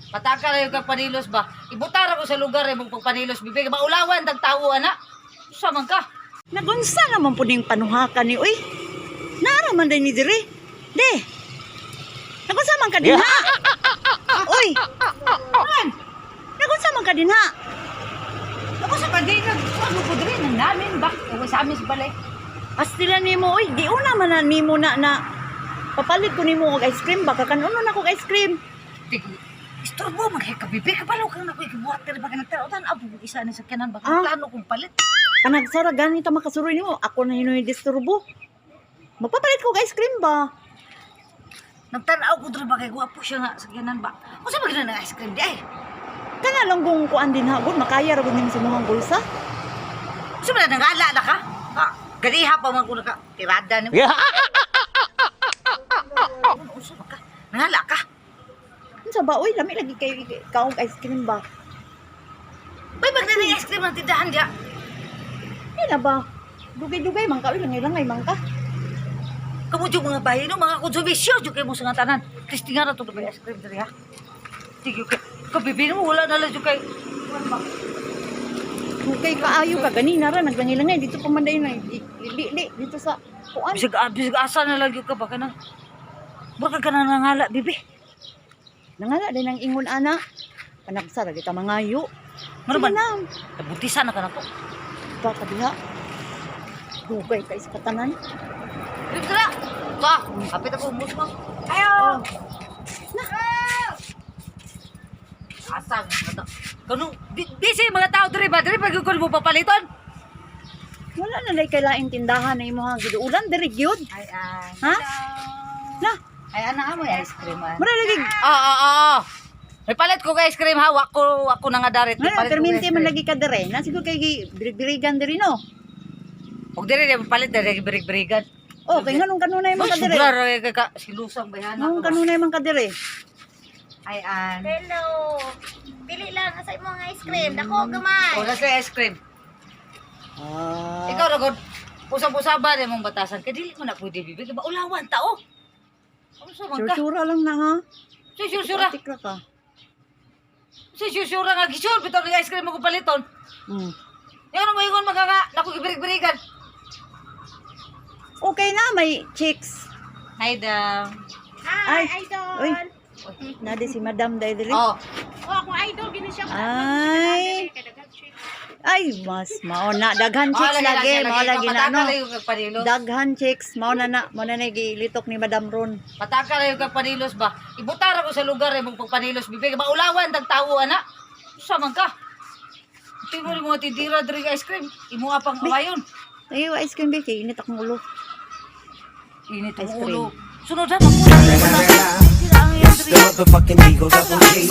Pataka na yung panilos ba? Ibutar ako sa lugar mong pagpanilos bibig. Maulawan tag tao ana. Sa man ka. Nagunsa naman po ning panuhakan ni uy. Naraman din ni dire. De. Nagunsa man ka din ha. Uy. Nagunsa man ka din ha. Ako sa kadina, ano ko diri nang namin ba? Uy sa amin sa balay. Pastila nimo uy, di una man na nimo na papalit ko nimo og ice cream baka kanuno na kog ice cream. Istorbo magheka bibig ka palaw kang nakoy gibuhat diri ba kanang taotan abo isa ni sakyanan ba Ah. plano kong palit. Kanag sara gani ta makasuroy nimo, ako na hinoy disturbo. Magpapalit ko og ice cream ba? Nagtanaw ko diri ba kay gwapo siya nga sakyanan ba? Unsa ba gina ice cream di ay? Kana lang kung kuan din hagod makaya ra gud nimo sa imong bulsa. Unsa ba nangala na ka? Ha, ganiha pa man ko naka tirada ni. Unsa ba ka? Nangala ka? Unsa ba uy, lami lagi kay kaong ice cream ba? Bay magna ice cream ang tindahan dia. Ina ba? Dugay-dugay man ka, uy langay-langay man ka. Kamu yung mga bahay no, mga konsumisyon yung kayo mo sa nga tanan. Kristi nga na ito na ice cream diri ha. Sige, kabibin mo, wala na lang yung kay... Okay kaayo ka ganina ra naglangay-langay dito pa man dayon na li dito sa kuan. Bisag asa na lang yung ka, baka na... Baka ka na nangala, bibi. Nangala din ang ingon ana. Panagsara kita mangayo. Maraman, Sige na. nabutisan na ka na to. Ba ka diha. Dugay ka sa katanan. Bibi ka na! Ka, kapit ako, umus mo. Ayaw! Asa nga Kanu, busy mga tao diri ba? Diri pag mo papaliton? Wala na lay kailaing tindahan na imo hang giduulan diri gyud. Ay, Ha? Na, Ay, ana mo ice cream ah. mara lagi. May palit ko ka ice cream ha. Wako na nga darit. May Mara palit ko perminti ice man cream. lagi ka dire. Na siguro kay birig-birigan diri no. Huwag diri may palit diri birig-birigan. Oh, kay nganong kanunay man ka dire. Sublar ka silusang bayana. Nganong kanunay man ka dire. Ay, an. Hello. Pili lang sa imong ice cream. Dako gamay. O, nasa ice cream. Ah. Ikaw ragod. Usab-usaban mong batasan. Kaya dili mo na pwede bibig. Ulawan tao. Ano sa man ka? Sura lang na ha. Susura. Tikra ka. Susura nga gisur. Bitaw ng ice cream mo kung paliton. Hmm. Yung ano mo ingon magkaka. Naku gibirig-birigan. Okay na may chicks. Hi, Dam. Ay, Hi, idol. uy. Nadi si Madam dai diri. Oh. Oh, akong idol gini siya. Ay. Ay, mas mao na daghan chicks lagi, mao lagi na ano. Pataka yung kagpanilos. Daghan chicks mao na gilitok ni Madam Ron. Pataka yung kagpanilos ba? Ibutar ako sa lugar mong pagpanilos bibig. Maulawan tag tao ana. Sa man ka? Tingnan mo mga tindira diri ice cream. Imo apang awayon. Ay, ice cream ba kay init akong ulo. Init Ice ang cream. ulo. Sunod na ako. The motherfucking Eagle Double G.